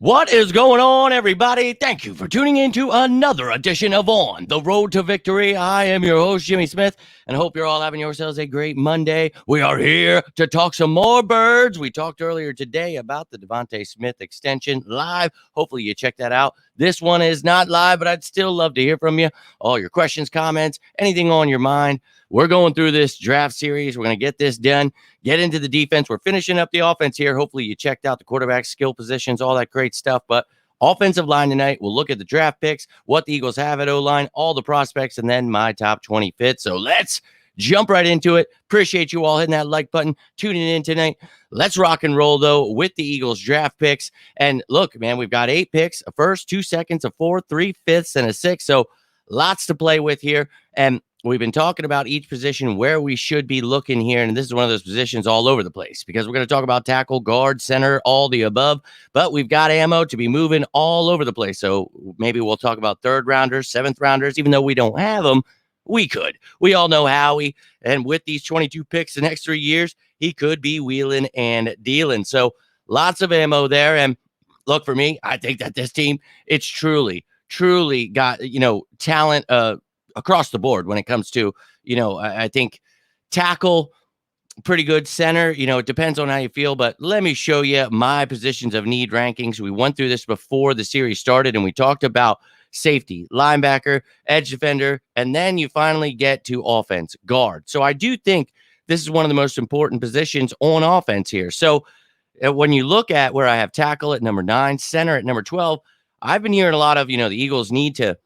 What is going on, everybody? Thank you for tuning in to another edition of On the Road to Victory. I am your host, Jimmy Smith, and hope you're all having yourselves a great Monday. We are here to talk some more birds. We talked earlier today about the Devontae Smith extension live. Hopefully you check that out. This one is not live, but I'd still love to hear from you. All your questions, comments, anything on your mind. We're going through this draft series. We're going to get this done, get into the defense. We're finishing up the offense here. Hopefully you checked out the quarterback skill positions, all that great stuff. But offensive line tonight, we'll look at the draft picks, what the Eagles have at O-line, all the prospects, and then my top 20 fits. So let's jump right into it. Appreciate you all hitting that like button, tuning in tonight. Let's rock and roll, though, with the Eagles draft picks. And look, man, we've got 8 picks, a first, 2 seconds, a fourth, 3 fifths, and a sixth. So lots to play with here. And we've been talking about each position, where we should be looking here. And this is one of those positions all over the place because we're going to talk about tackle, guard, center, all the above. But we've got ammo to be moving all over the place. So maybe we'll talk about 3rd rounders, 7th rounders, even though we don't have them. We could. We all know Howie. And with these 22 picks the next 3 years, he could be wheeling and dealing. So lots of ammo there. And look, for me, I think that this team, it's truly got, talent across the board when it comes to, I think tackle, pretty good. Center, it depends on how you feel, but let me show you my positions of need rankings. We went through this before the series started, and we talked about safety, linebacker, edge defender, and then you finally get to offense, guard. So I do think this is one of the most important positions on offense here. So when you look at where I have tackle at number 9, center at number 12, I've been hearing a lot of, the Eagles need to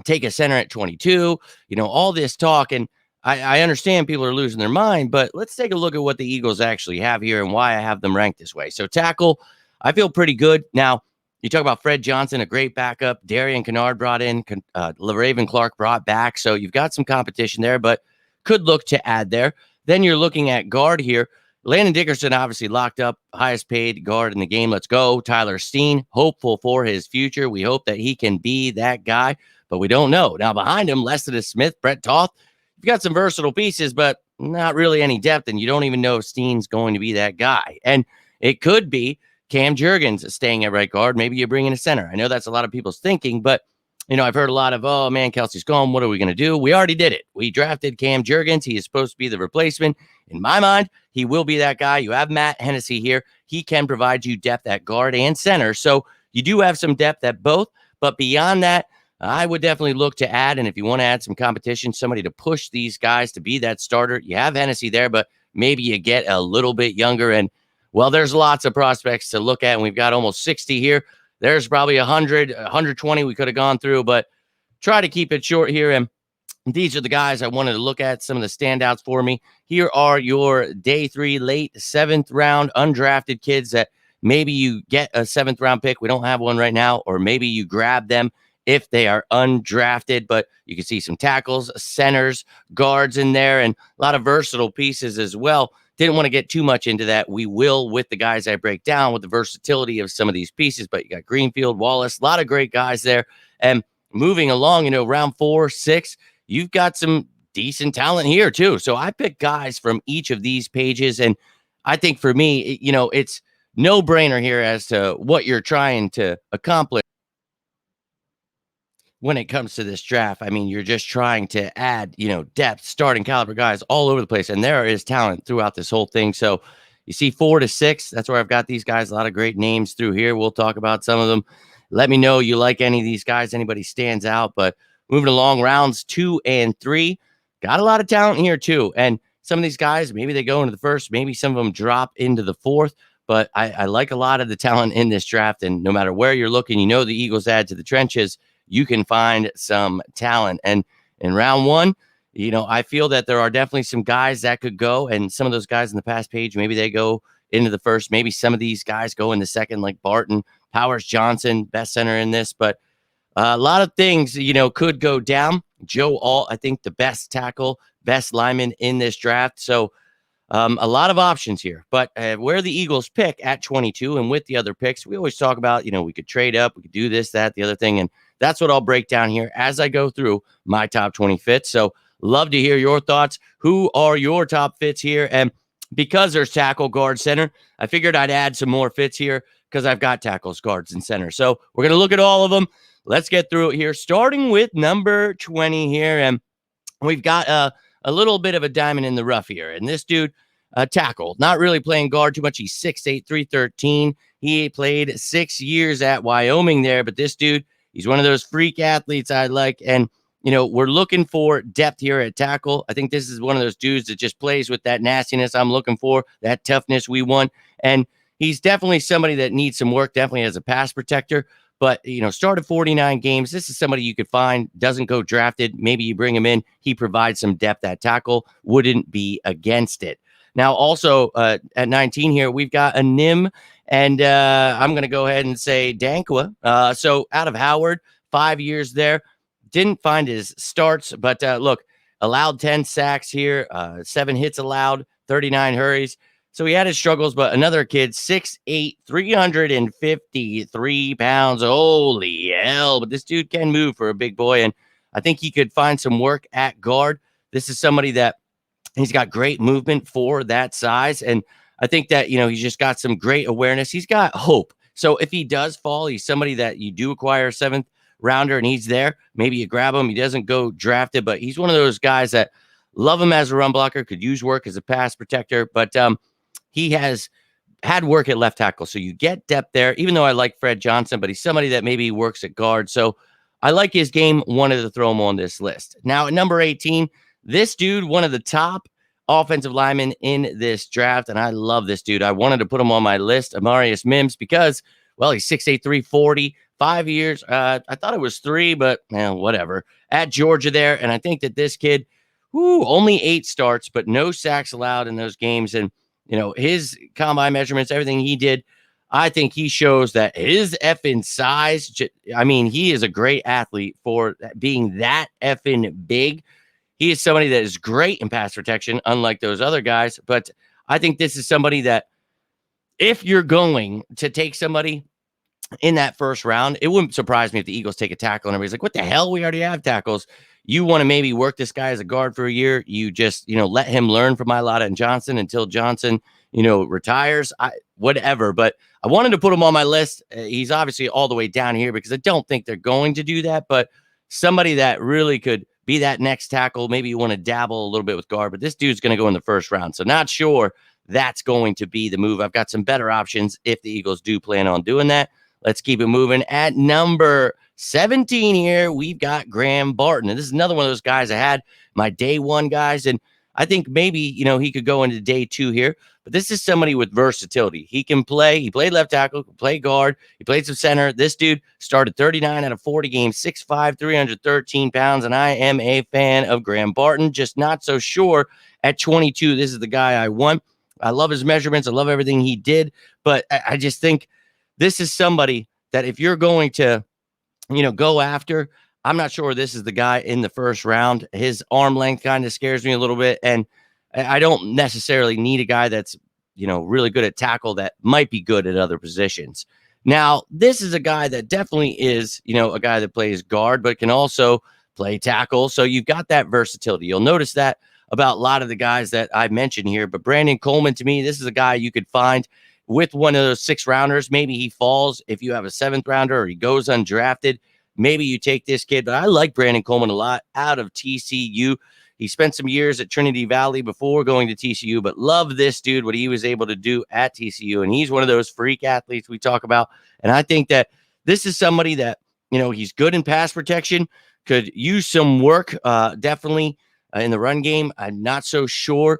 take a center at 22, all this talk. And I understand people are losing their mind, but let's take a look at what the Eagles actually have here and why I have them ranked this way. So tackle, I feel pretty good. Now, you talk about Fred Johnson, a great backup. Darian Kennard brought in, Raven Clark brought back. So you've got some competition there, but could look to add there. Then you're looking at guard here. Landon Dickerson obviously locked up, highest paid guard in the game. Let's go. Tyler Steen, hopeful for his future. We hope that he can be that guy, but we don't know. Now behind him, Lester Smith, Brett Toth. You've got some versatile pieces, but not really any depth, and you don't even know if Steen's going to be that guy. And it could be Cam Jurgens staying at right guard. Maybe you bring in a center. I know that's a lot of people's thinking, but I've heard a lot of, oh man, Kelsey's gone. What are we going to do? We already did it. We drafted Cam Jurgens. He is supposed to be the replacement. In my mind, he will be that guy. You have Matt Hennessy here. He can provide you depth at guard and center. So you do have some depth at both, but beyond that, I would definitely look to add, and if you want to add some competition, somebody to push these guys to be that starter, you have Hennessy there, but maybe you get a little bit younger. And, well, there's lots of prospects to look at, and we've got almost 60 here. There's probably 100, 120 we could have gone through, but try to keep it short here. And these are the guys I wanted to look at, some of the standouts for me. Here are your day 3, late 7th round undrafted kids that maybe you get a 7th round pick. We don't have one right now, or maybe you grab them if they are undrafted, but you can see some tackles, centers, guards in there, and a lot of versatile pieces as well. Didn't want to get too much into that. We will with the guys I break down with the versatility of some of these pieces, but you got Greenfield, Wallace, a lot of great guys there. And moving along, round 4, 6, you've got some decent talent here too. So I picked guys from each of these pages, and I think for me, it's no brainer here as to what you're trying to accomplish when it comes to this draft. I mean, you're just trying to add, depth, starting caliber guys all over the place. And there is talent throughout this whole thing. So you see 4 to 6, that's where I've got these guys, a lot of great names through here. We'll talk about some of them. Let me know you like any of these guys, anybody stands out. But moving along, rounds 2 and 3, got a lot of talent here too. And some of these guys, maybe they go into the first, maybe some of them drop into the 4th. But I like a lot of the talent in this draft. And no matter where you're looking, the Eagles add to the trenches, you can find some talent. And in round 1, I feel that there are definitely some guys that could go, and some of those guys in the past page, maybe they go into the first, maybe some of these guys go in the second, like Barton, Powers, Johnson, best center in this, but a lot of things, could go down. Joe Alt, I think the best tackle, best lineman in this draft. So a lot of options here, but where the Eagles pick at 22 and with the other picks, we always talk about, we could trade up, we could do this, that, the other thing. And that's what I'll break down here as I go through my top 20 fits. So love to hear your thoughts. Who are your top fits here? And because there's tackle, guard, center, I figured I'd add some more fits here because I've got tackles, guards, and center. So we're going to look at all of them. Let's get through it here, starting with number 20 here. And we've got a little bit of a diamond in the rough here. And this dude, tackle, not really playing guard too much. He's 6'8", 313. He played 6 years at Wyoming there. But this dude, he's one of those freak athletes I like. And, we're looking for depth here at tackle. I think this is one of those dudes that just plays with that nastiness I'm looking for, that toughness we want. And he's definitely somebody that needs some work, definitely as a pass protector. But, started 49 games. This is somebody you could find, doesn't go drafted. Maybe you bring him in. He provides some depth at tackle. Wouldn't be against it. Now, also at 19 here, we've got a Nim. And I'm going to go ahead and say Dankwa. So out of Howard, 5 years there. Didn't find his starts. But look, allowed 10 sacks here, 7 hits allowed, 39 hurries. So he had his struggles, but another kid, 6'8", 353 pounds. Holy hell. But this dude can move for a big boy, and I think he could find some work at guard. This is somebody that he's got great movement for that size, and I think that, he's just got some great awareness. He's got hope. So if he does fall, he's somebody that you do acquire a 7th rounder, and he's there. Maybe you grab him. He doesn't go drafted, but he's one of those guys that love him as a run blocker, could use work as a pass protector, but he has had work at left tackle. So you get depth there, even though I like Fred Johnson, but he's somebody that maybe works at guard. So I like his game, wanted to throw him on this list. Now at number 18, this dude, one of the top offensive linemen in this draft, and I love this dude. I wanted to put him on my list, Amarius Mims, because, well, he's 6'8", 340, 5 years. I thought it was 3, but whatever. At Georgia there, and I think that this kid, only 8 starts, but no sacks allowed in those games, and his combine measurements, everything he did, I think he shows that his effing size. I mean, he is a great athlete for being that effing big. He is somebody that is great in pass protection, unlike those other guys. But I think this is somebody that, if you're going to take somebody in that first round, it wouldn't surprise me if the Eagles take a tackle and everybody's like, what the hell? We already have tackles. You want to maybe work this guy as a guard for a year. You just, let him learn from Mailata and Johnson until Johnson, retires, whatever. But I wanted to put him on my list. He's obviously all the way down here because I don't think they're going to do that. But somebody that really could be that next tackle. Maybe you want to dabble a little bit with guard, but this dude's going to go in the first round. So not sure that's going to be the move. I've got some better options if the Eagles do plan on doing that. Let's keep it moving. At number 17 here, we've got Graham Barton. And this is another one of those guys I had my day one guys. And I think maybe, he could go into day 2 here. But this is somebody with versatility. He can play. He played left tackle, play guard. He played some center. This dude started 39 out of 40 games, 6'5", 313 pounds. And I am a fan of Graham Barton. Just not so sure at 22. This is the guy I want. I love his measurements. I love everything he did. But I just think this is somebody that if you're going to, go after, I'm not sure this is the guy in the first round. His arm length kind of scares me a little bit. And I don't necessarily need a guy that's, really good at tackle that might be good at other positions. Now, this is a guy that definitely is, a guy that plays guard, but can also play tackle. So you've got that versatility. You'll notice that about a lot of the guys that I mentioned here. But Brandon Coleman, to me, this is a guy you could find with one of those 6 rounders. Maybe he falls if you have a 7th rounder or he goes undrafted. Maybe you take this kid, but I like Brandon Coleman a lot out of TCU. He spent some years at Trinity Valley before going to TCU, but love this dude, what he was able to do at TCU. And he's one of those freak athletes we talk about. And I think that this is somebody that, he's good in pass protection, could use some work, definitely in the run game. I'm not so sure,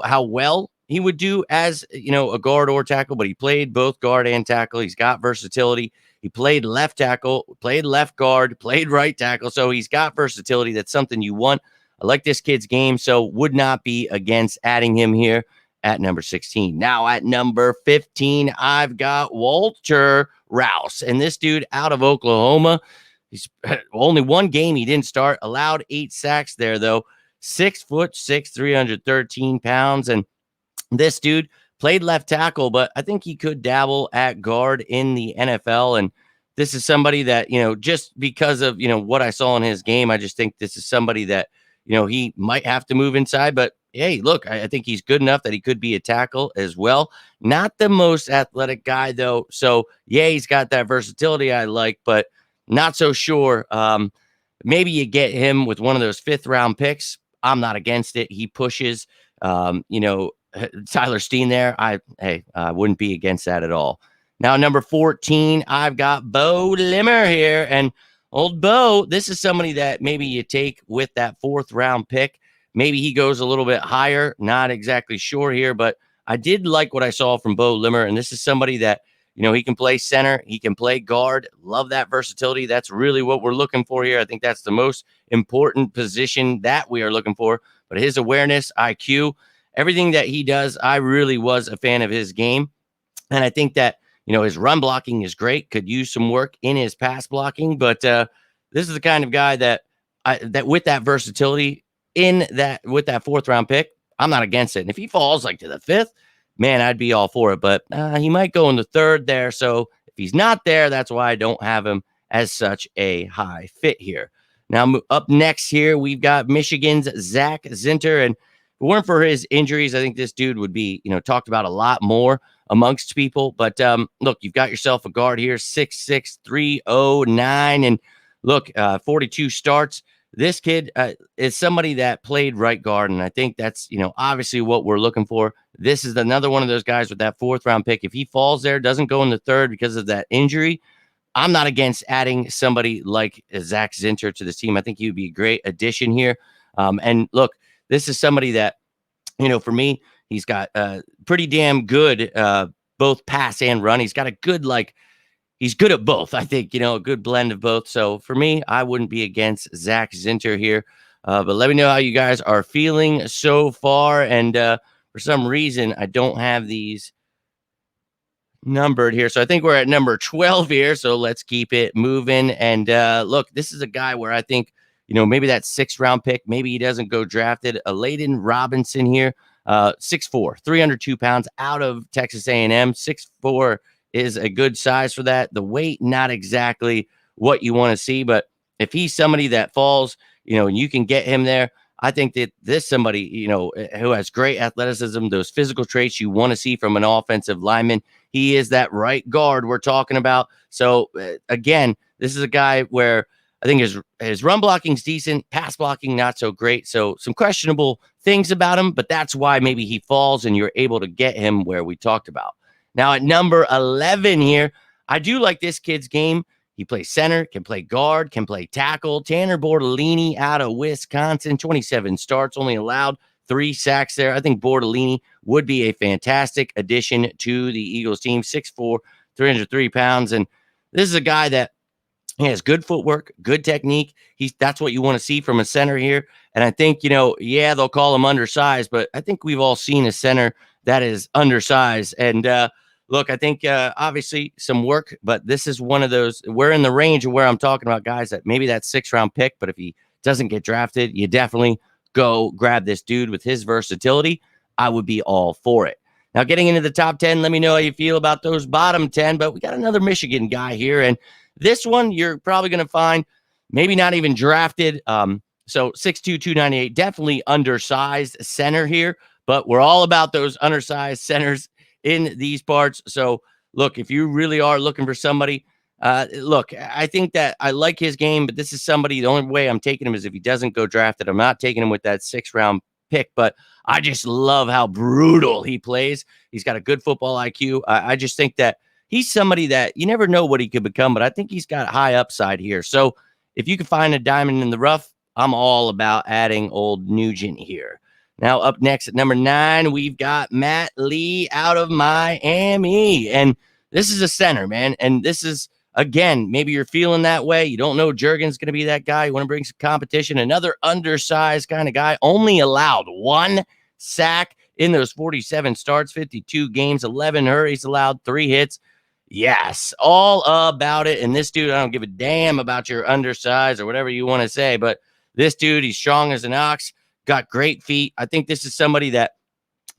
how well he would do as, a guard or tackle, but he played both guard and tackle. He's got versatility. He played left tackle, played left guard, played right tackle. So he's got versatility. That's something you want. I like this kid's game, so would not be against adding him here at number 16. Now at number 15, I've got Walter Rouse. And this dude out of Oklahoma, he's only one game he didn't start, allowed 8 sacks there, though. 6'6", 313 pounds. And this dude played left tackle, but I think he could dabble at guard in the NFL. And this is somebody that, just because of, what I saw in his game, I just think this is somebody that, he might have to move inside, but hey, look, I think he's good enough that he could be a tackle as well. Not the most athletic guy, though. So, yeah, he's got that versatility I like, but not so sure. Maybe you get him with one of those fifth round picks. I'm not against it. He pushes. Tyler Steen there. I wouldn't be against that at all. Now, number 14, I've got Bo Limmer here. And old Bo, this is somebody that maybe you take with that fourth round pick. Maybe he goes a little bit higher. Not exactly sure here, but I did like what I saw from Bo Limmer. And this is somebody that, he can play center, he can play guard. Love that versatility. That's really what we're looking for here. I think that's the most important position that we are looking for. But his awareness, IQ, everything that he does, I really was a fan of his game. And I think that, his run blocking is great, could use some work in his pass blocking. But this is the kind of guy that with that versatility with that fourth round pick, I'm not against it. And if he falls like to the fifth, man, I'd be all for it. But he might go in the third there. So if he's not there, that's why I don't have him as such a high fit here. Now, up next here, we've got Michigan's Zach Zinter. And if it weren't for his injuries, I think this dude would be, talked about a lot more amongst people. But look, you've got yourself a guard here, 6'6", 309. And look, 42 starts. This kid is somebody that played right guard, and I think that's, obviously what we're looking for. This is another one of those guys with that fourth round pick. If he falls there, doesn't go in the third because of that injury, I'm not against adding somebody like Zach Zinter to this team. I think he would be a great addition here. And look, this is somebody that, for me, he's got pretty damn good both pass and run. He's got a good, he's good at both. I think, a good blend of both. So for me, I wouldn't be against Zach Zinter here. But let me know how you guys are feeling so far. And for some reason, I don't have these numbered here. So I think we're at number 12 here. So let's keep it moving. And look, this is a guy where I think, maybe that sixth round pick, maybe he doesn't go drafted. Layden Robinson here, 6'4", 302 pounds out of Texas A&M, 6'4", is a good size for that. The weight, not exactly what you want to see, but if he's somebody that falls, and you can get him there, I think that this somebody, who has great athleticism, those physical traits you want to see from an offensive lineman. He is that right guard we're talking about. So again, this is a guy where I think his run blocking's decent, pass blocking not so great. So some questionable things about him, but that's why maybe he falls and you're able to get him where we talked about. Now at number 11 here, I do like this kid's game. He plays center, can play guard, can play tackle. Tanner Bortolini out of Wisconsin, 27 starts, only allowed 3 sacks there. I think Bortolini would be a fantastic addition to the Eagles team, 6'4", 303 pounds. And this is a guy that he has good footwork, good technique. That's what you want to see from a center here. And I think, they'll call him undersized, but I think we've all seen a center that is undersized. And look, I think obviously some work, but this is one of those, we're in the range of where I'm talking about guys that maybe that 6th round pick, but if he doesn't get drafted, you definitely go grab this dude with his versatility. I would be all for it. Now, getting into the top 10, let me know how you feel about those bottom 10, but we got another Michigan guy here. And this one, you're probably going to find maybe not even drafted. So 6'2", 298, definitely undersized center here, but we're all about those undersized centers in these parts. So look, if you really are looking for somebody, look, I think that I like his game, but this is somebody, the only way I'm taking him is if he doesn't go drafted. I'm not taking him with that 6th round pick, but I just love how brutal he plays. He's got a good football IQ. I just think that he's somebody that you never know what he could become, but I think he's got high upside here. So if you can find a diamond in the rough, I'm all about adding old Nugent here. Now, up next at number 9, we've got Matt Lee out of Miami. And this is a center, man. And this is, again, maybe you're feeling that way. You don't know Juergen's going to be that guy. You want to bring some competition. Another undersized kind of guy. Only allowed 1 sack in those 47 starts, 52 games, 11 hurries allowed, 3 hits. Yes, all about it. And this dude, I don't give a damn about your undersize or whatever you want to say, but this dude, he's strong as an ox, got great feet. I think this is somebody that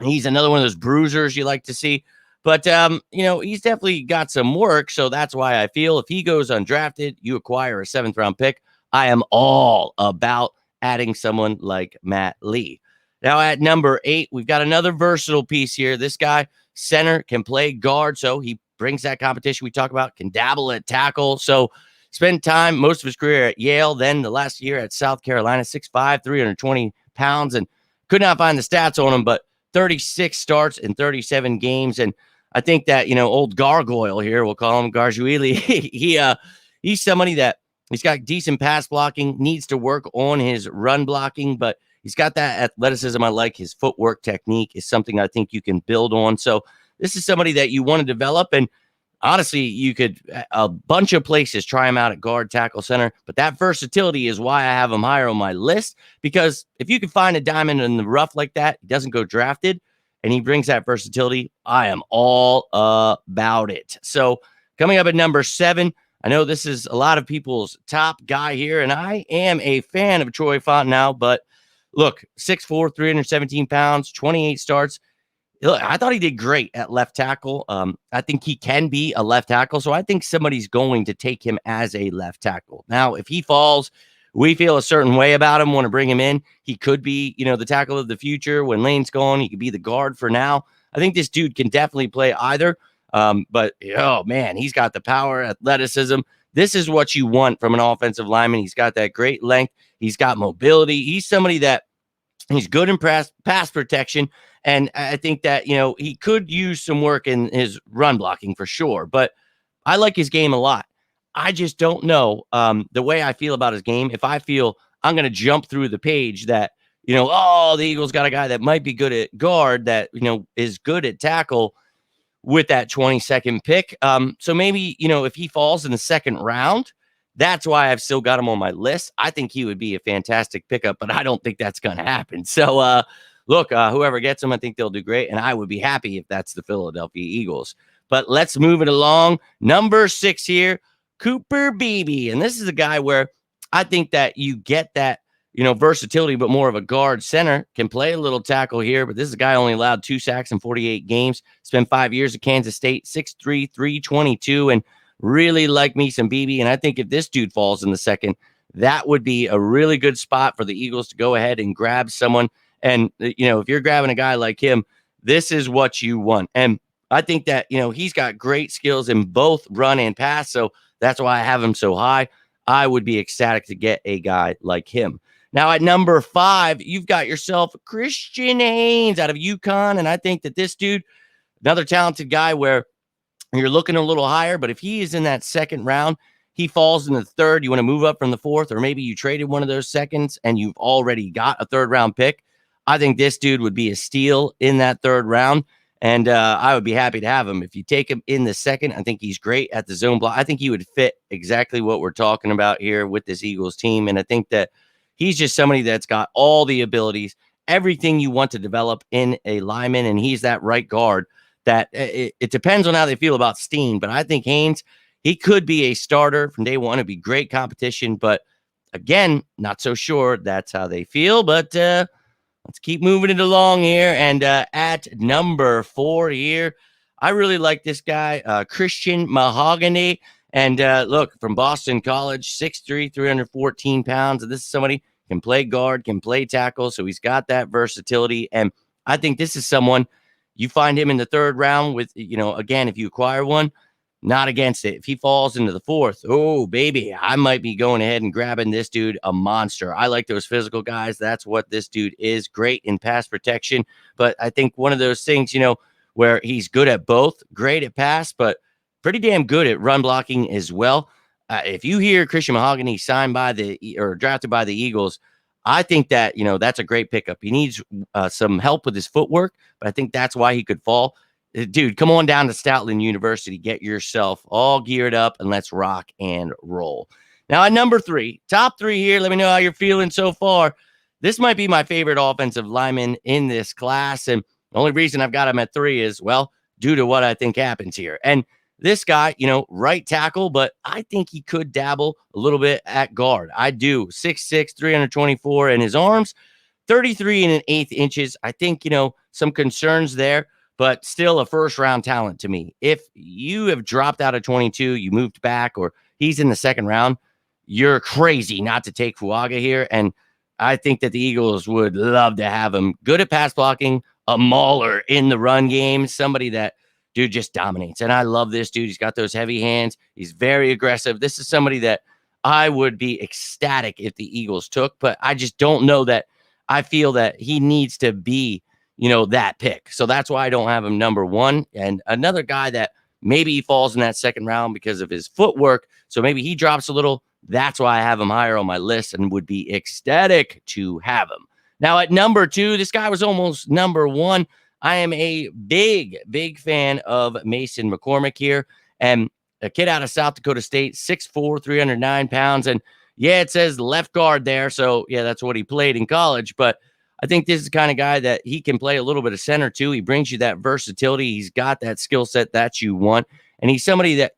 he's another one of those bruisers you like to see. But, he's definitely got some work. So that's why I feel if he goes undrafted, you acquire a 7th round pick. I am all about adding someone like Matt Lee. Now at number 8, we've got another versatile piece here. This guy, center, can play guard, so he brings that competition we talk about, can dabble at tackle. So spent time most of his career at Yale, then the last year at South Carolina, 6'5", 320 pounds, and could not find the stats on him, but 36 starts in 37 games. And I think that, old Gargoyle here, we'll call him Garjuili, he's somebody that he's got decent pass blocking, needs to work on his run blocking, but he's got that athleticism. I like his footwork technique is something I think you can build on. So this is somebody that you want to develop. And honestly, you could a bunch of places try him out at guard, tackle, center. But that versatility is why I have him higher on my list, because if you can find a diamond in the rough like that, he doesn't go drafted, and he brings that versatility, I am all about it. So coming up at number 7, I know this is a lot of people's top guy here, and I am a fan of Troy Fontenot, but look, 6'4", 317 pounds, 28 starts. Look, I thought he did great at left tackle. I think he can be a left tackle, so I think somebody's going to take him as a left tackle. Now, if he falls, we feel a certain way about him, want to bring him in. He could be, the tackle of the future when Lane's gone. He could be the guard for now. I think this dude can definitely play either. But, oh, man, he's got the power, athleticism. This is what you want from an offensive lineman. He's got that great length. He's got mobility. He's somebody that he's good in pass protection. And I think that, he could use some work in his run blocking for sure. But I like his game a lot. I just don't know the way I feel about his game. If I feel I'm going to jump through the page that, the Eagles got a guy that might be good at guard that, is good at tackle with that 22nd pick. So maybe, if he falls in the second round, that's why I've still got him on my list. I think he would be a fantastic pickup, but I don't think that's going to happen. So, look, whoever gets him, I think they'll do great. And I would be happy if that's the Philadelphia Eagles. But let's move it along. Number 6 here, Cooper Beebe. And this is a guy where I think that you get that, versatility, but more of a guard center. Can play a little tackle here, but this is a guy only allowed 2 sacks in 48 games. Spent 5 years at Kansas State, 6'3", 322, and really like me some Beebe. And I think if this dude falls in the second, that would be a really good spot for the Eagles to go ahead and grab someone. And, if you're grabbing a guy like him, this is what you want. And I think that, he's got great skills in both run and pass. So that's why I have him so high. I would be ecstatic to get a guy like him. Now at number 5, you've got yourself Christian Haynes out of UConn. And I think that this dude, another talented guy where you're looking a little higher, but if he is in that second round, he falls in the third, you want to move up from the fourth, or maybe you traded one of those seconds and you've already got a third round pick. I think this dude would be a steal in that third round. And I would be happy to have him. If you take him in the second, I think he's great at the zone block. I think he would fit exactly what we're talking about here with this Eagles team. And I think that he's just somebody that's got all the abilities, everything you want to develop in a lineman. And he's that right guard that it depends on how they feel about Steen. But I think Haynes, he could be a starter from day one. It'd be great competition. But again, not so sure that's how they feel. But let's keep moving it along here. And at number 4 here, I really like this guy, Christian Mahogany. And look, from Boston College, 6'3", 314 pounds. And this is somebody can play guard, can play tackle. So he's got that versatility. And I think this is someone you find him in the third round with, again, if you acquire one, not against it. If he falls into the fourth, oh, baby, I might be going ahead and grabbing this dude, a monster. I like those physical guys. That's what this dude is. Great in pass protection. But I think one of those things, where he's good at both, great at pass, but pretty damn good at run blocking as well. If you hear Christian Mahogany signed by or drafted by the Eagles, I think that, that's a great pickup. He needs some help with his footwork, but I think that's why he could fall. Dude, come on down to Stoutland University, get yourself all geared up, and let's rock and roll. Now, at number 3, top 3 here, let me know how you're feeling so far. This might be my favorite offensive lineman in this class, and the only reason I've got him at 3 is, well, due to what I think happens here. And this guy, right tackle, but I think he could dabble a little bit at guard. I do. 6'6", 324 in his arms, 33 and an eighth inches. I think, some concerns there, but still a first-round talent to me. If you have dropped out of 22, you moved back, or he's in the second round, you're crazy not to take Fuaga here. And I think that the Eagles would love to have him. Good at pass blocking, a mauler in the run game, somebody that dude just dominates. And I love this dude. He's got those heavy hands. He's very aggressive. This is somebody that I would be ecstatic if the Eagles took, but I just don't know that I feel that he needs to be, that pick. So that's why I don't have him number one. And another guy that maybe he falls in that second round because of his footwork. So maybe he drops a little. That's why I have him higher on my list and would be ecstatic to have him. Now at number two, this guy was almost number one. I am a big fan of Mason McCormick here. And a kid out of South Dakota State, 6'4", 309 pounds. And yeah, it says left guard there. So yeah, that's what he played in college. But I think this is the kind of guy that he can play a little bit of center too. He brings you that versatility. He's got that skill set that you want. And he's somebody that,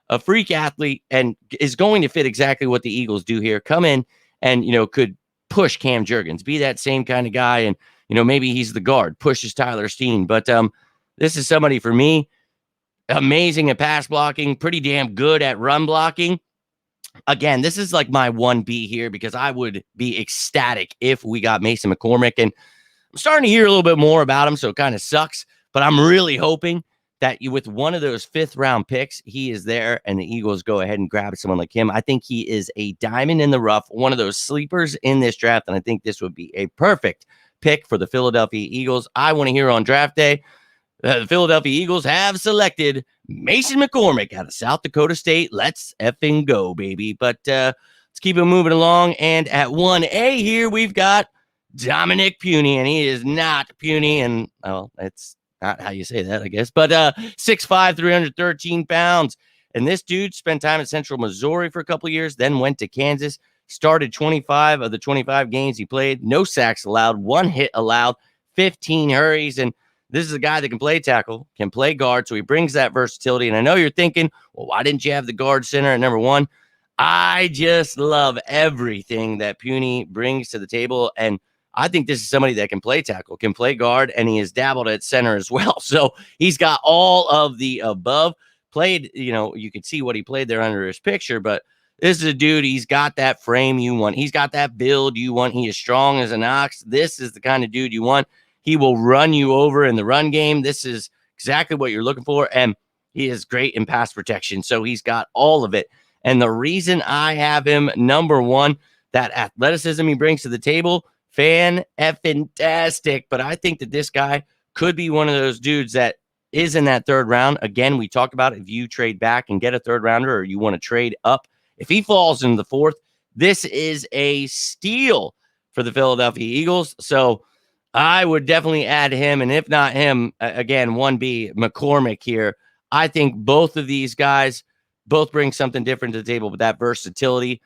a freak athlete and is going to fit exactly what the Eagles do here. Come in and, could push Cam Jurgens, be that same kind of guy. And, maybe he's the guard, pushes Tyler Steen. But this is somebody for me, amazing at pass blocking, pretty damn good at run blocking. Again, this is like my 1B here because I would be ecstatic if we got Mason McCormick. And I'm starting to hear a little bit more about him, so it kind of sucks. But I'm really hoping that with one of those fifth-round picks, he is there and the Eagles go ahead and grab someone like him. I think he is a diamond in the rough, one of those sleepers in this draft, and I think this would be a perfect pick for the Philadelphia Eagles. I want to hear on draft day, the Philadelphia Eagles have selected Mason McCormick out of South Dakota State. Let's effing go, baby. But let's keep it moving along. And at 1A here, we've got Dominic Puny, and he is not puny. And, well, that's not how you say that, I guess. But 6'5", 313 pounds. And this dude spent time in Central Missouri for a couple of years, then went to Kansas, started 25 of the 25 games he played. No sacks allowed, 1 hit allowed, 15 hurries. And this is a guy that can play tackle, can play guard, so he brings that versatility. And I know you're thinking, well, why didn't you have the guard center at number one? I just love everything that Puny brings to the table, and I think this is somebody that can play tackle, can play guard, and he has dabbled at center as well. So he's got all of the above. Played, you could see what he played there under his picture, but this is a dude, he's got that frame you want. He's got that build you want. He is strong as an ox. This is the kind of dude you want. He will run you over in the run game. This is exactly what you're looking for. And he is great in pass protection. So he's got all of it. And the reason I have him number one, that athleticism he brings to the table, fantastic. But I think that this guy could be one of those dudes that is in that third round. Again, we talked about if you trade back and get a third rounder or you want to trade up. If he falls in the fourth, this is a steal for the Philadelphia Eagles. So I would definitely add him, and if not him, again, 1B, McCormick here. I think both of these guys both bring something different to the table, but that versatility,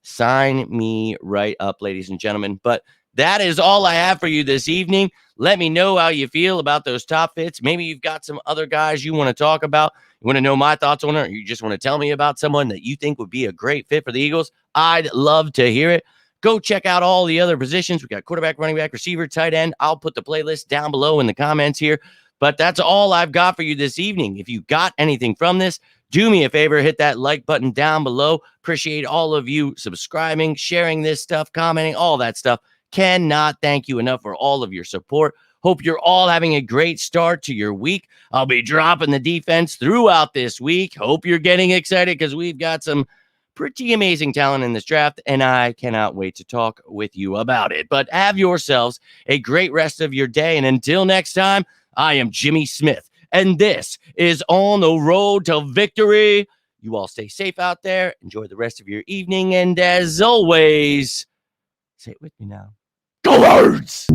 sign me right up, ladies and gentlemen. But that is all I have for you this evening. Let me know how you feel about those top fits. Maybe you've got some other guys you want to talk about. You want to know my thoughts on it, or you just want to tell me about someone that you think would be a great fit for the Eagles. I'd love to hear it. Go check out all the other positions. We got quarterback, running back, receiver, tight end. I'll put the playlist down below in the comments here. But that's all I've got for you this evening. If you got anything from this, do me a favor, hit that like button down below. Appreciate all of you subscribing, sharing this stuff, commenting, all that stuff. Cannot thank you enough for all of your support. Hope you're all having a great start to your week. I'll be dropping the defense throughout this week. Hope you're getting excited because we've got some pretty amazing talent in this draft, and I cannot wait to talk with you about it. But have yourselves a great rest of your day, and until next time, I am Jimmy Smith, and this is On the Road to Victory. You all stay safe out there. Enjoy the rest of your evening, and as always, say it with me now. Go Birds!